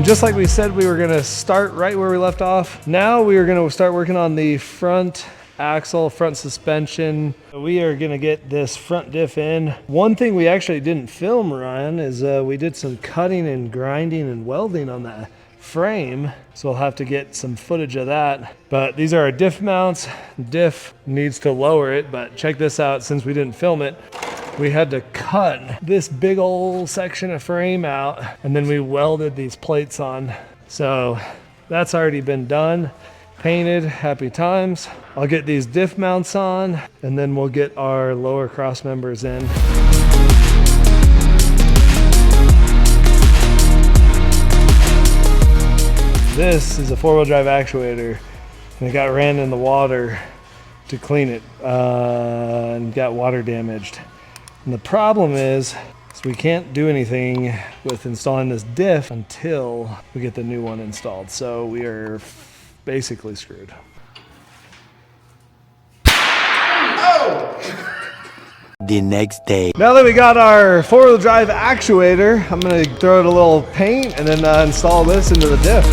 just like we said, we were gonna start right where we left off. Now we are gonna start working on the front axle, front suspension. We are gonna get this front diff in. One thing we actually didn't film, Ryan, is we did some cutting and grinding and welding on that frame, so we'll have to get some footage of that. But these are our diff mounts. Diff needs to lower it, but check this out. Since we didn't film it, we had to cut this big old section of frame out, and then we welded these plates on. So that's already been done, painted, happy times. I'll get these diff mounts on, and then we'll get our lower cross members in. This is a 4-wheel drive actuator, and it got ran in the water to clean it and got water damaged. And the problem is we can't do anything with installing this diff until we get the new one installed. So we are basically screwed. The next day. Now that we got our 4-wheel drive actuator, I'm gonna throw it a little paint and then install this into the diff.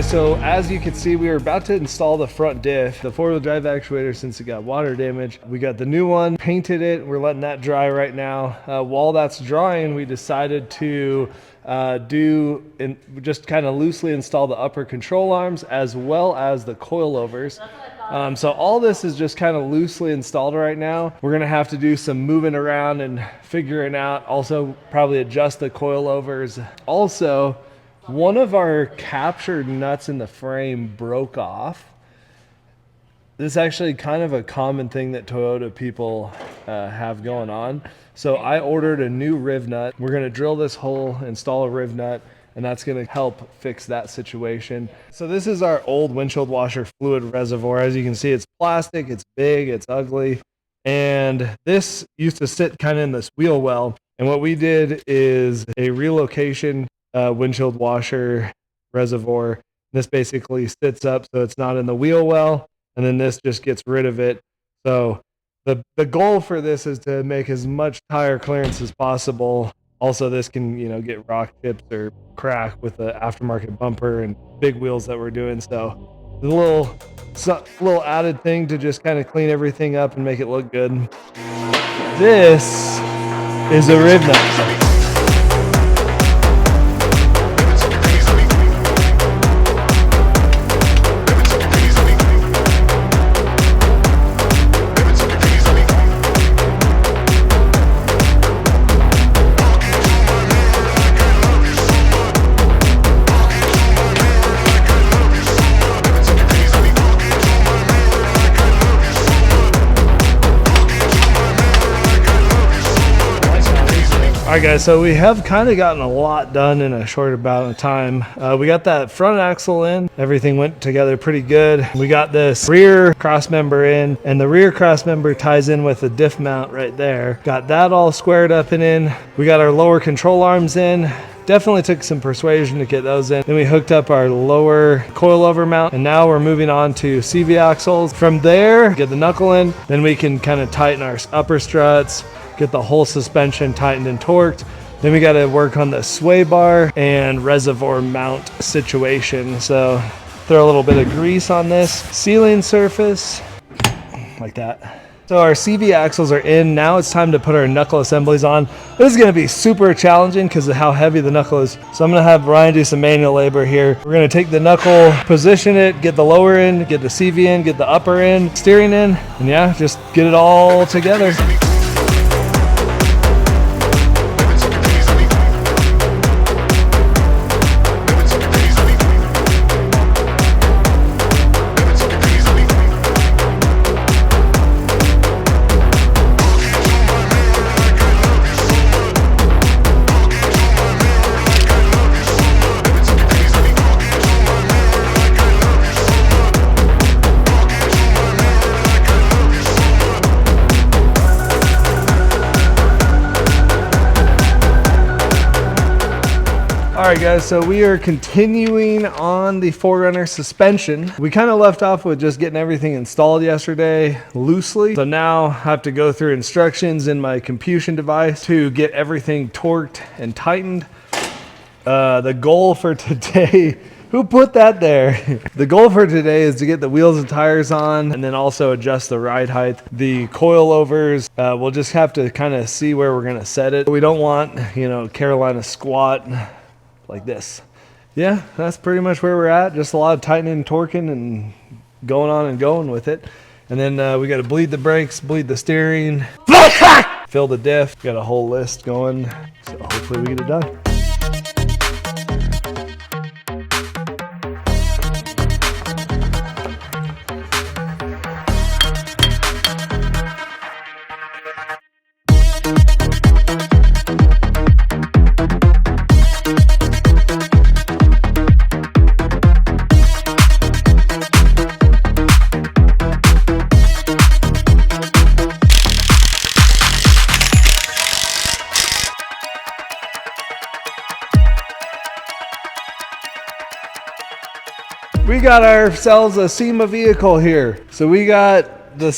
So as you can see, we were about to install the front diff, the 4-wheel drive actuator, since it got water damage. We got the new one, painted it, we're letting that dry right now. While that's drying, we decided to just kind of loosely install the upper control arms as well as the coilovers. So all this is just kind of loosely installed right now. We're gonna have to do some moving around and figuring out, also probably adjust the coilovers. Also, one of our captured nuts in the frame broke off. This is actually kind of a common thing that Toyota people have going on. So I ordered a new riv nut. We're gonna drill this hole, install a riv nut, and that's gonna help fix that situation. So this is our old windshield washer fluid reservoir. As you can see, it's plastic, it's big, it's ugly. And this used to sit kind of in this wheel well. And what we did is a relocation windshield washer reservoir. This basically sits up so it's not in the wheel well, and then this just gets rid of it. So the goal for this is to make as much tire clearance as possible. Also, this can, you know, get rock chips or crack with the aftermarket bumper and big wheels that we're doing. So a little added thing to just kind of clean everything up and make it look good. This is a riv nut. Alright guys, so we have kind of gotten a lot done in a short amount of time. We got that front axle in, everything went together pretty good. We got this rear cross member in, and the rear cross member ties in with the diff mount right there. Got that all squared up and in. We got our lower control arms in. Definitely took some persuasion to get those in. Then we hooked up our lower coilover mount, and now we're moving on to CV axles. From there, get the knuckle in, then we can kind of tighten our upper struts, get the whole suspension tightened and torqued. Then we got to work on the sway bar and reservoir mount situation. So throw a little bit of grease on this sealing surface, like that. So our CV axles are in. Now it's time to put our knuckle assemblies on. This is going to be super challenging because of how heavy the knuckle is. So I'm going to have Ryan do some manual labor here. We're going to take the knuckle, position it, get the lower in, get the CV in, get the upper in, steering in, and yeah, just get it all together. All right, guys, so we are continuing on the 4Runner suspension. We kind of left off with just getting everything installed yesterday loosely. So now I have to go through instructions in my computation device to get everything torqued and tightened. The goal for today, who put that there? The goal for today is to get the wheels and tires on and then also adjust the ride height. The coilovers, we'll just have to kind of see where we're gonna set it. We don't want, Carolina squat like this. Yeah, that's pretty much where we're at. Just a lot of tightening and torquing and going on and going with it. And then we got to bleed the brakes, bleed the steering, fill the diff. Got a whole list going. So hopefully we get it done. We got ourselves a Sema vehicle here. So we got the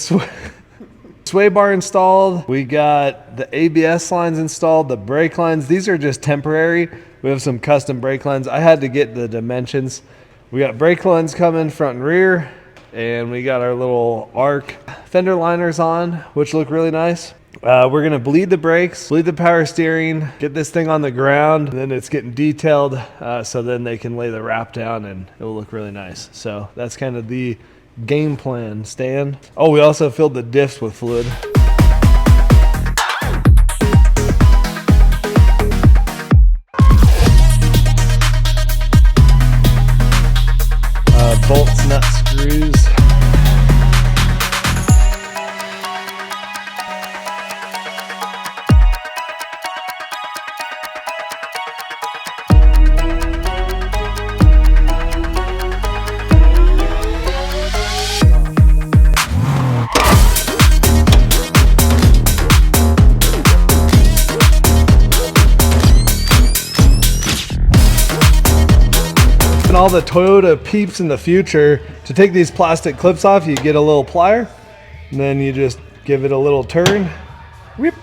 sway bar installed. We got the ABS lines installed, the brake lines. These are just temporary. We have some custom brake lines. I had to get the dimensions. We got brake lines coming front and rear, and we got our little arc fender liners on, which look really nice. We're gonna bleed the brakes, bleed the power steering, get this thing on the ground, and then it's getting detailed, so then they can lay the wrap down and it will look really nice. So that's kind of the game plan, Stan. Oh, we also filled the diffs with fluid. Bolts, nuts, screws. All the Toyota peeps in the future, to take these plastic clips off, you get a little plier and then you just give it a little turn. Whip.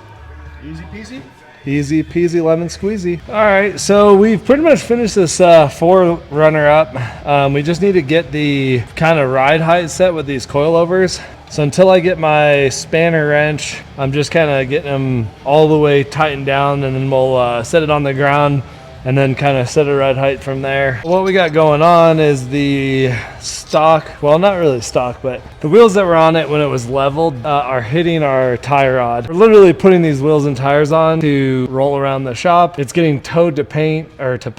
Easy peasy. Easy peasy lemon squeezy. All right, so we've pretty much finished this 4Runner up. We just need to get the kind of ride height set with these coilovers. So until I get my spanner wrench, I'm just kind of getting them all the way tightened down, and then we'll set it on the ground and then kind of set a ride height from there. What we got going on is the stock, well, not really stock, but the wheels that were on it when it was leveled are hitting our tie rod. We're literally putting these wheels and tires on to roll around the shop. It's getting towed to paint, or to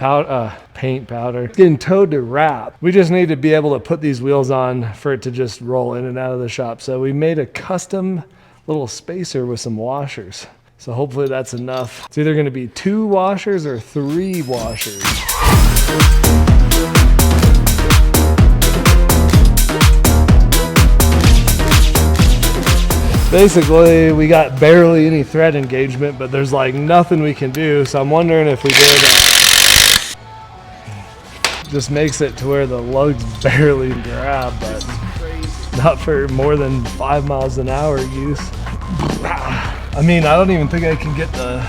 paint powder. It's getting towed to wrap. We just need to be able to put these wheels on for it to just roll in and out of the shop. So we made a custom little spacer with some washers. So hopefully that's enough. It's either gonna be 2 washers or 3 washers. Basically, we got barely any thread engagement, but there's like nothing we can do. So I'm wondering if we did just makes it to where the lugs barely grab, but not for more than 5 miles an hour use. I mean, I don't even think I can get the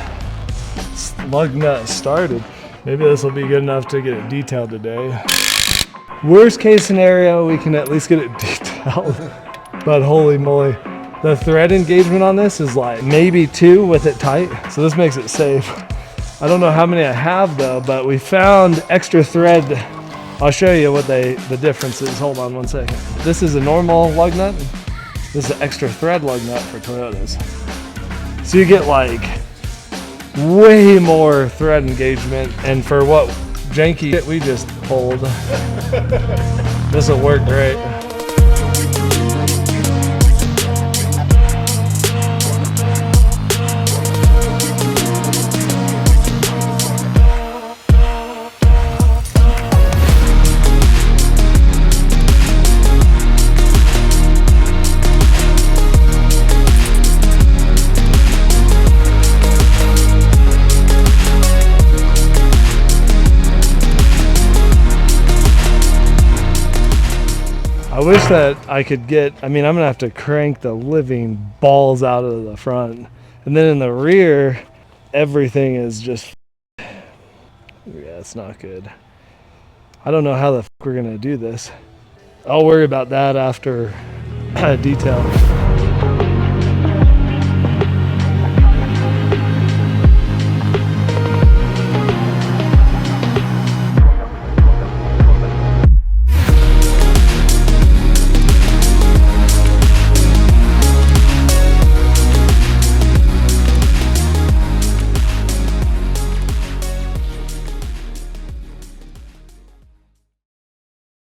lug nut started. Maybe this will be good enough to get it detailed today. Worst case scenario, we can at least get it detailed. But holy moly, the thread engagement on this is like maybe 2 with it tight. So this makes it safe. I don't know how many I have though, but we found extra thread. I'll show you what the difference is. Hold on one second. This is a normal lug nut. This is an extra thread lug nut for Toyotas. So you get like way more thread engagement, and for what janky shit we just pulled, this will work great. I wish that I could get, I mean, I'm gonna have to crank the living balls out of the front. And then in the rear, everything is just, yeah, it's not good. I don't know how the fuck we're gonna do this. I'll worry about that after detail.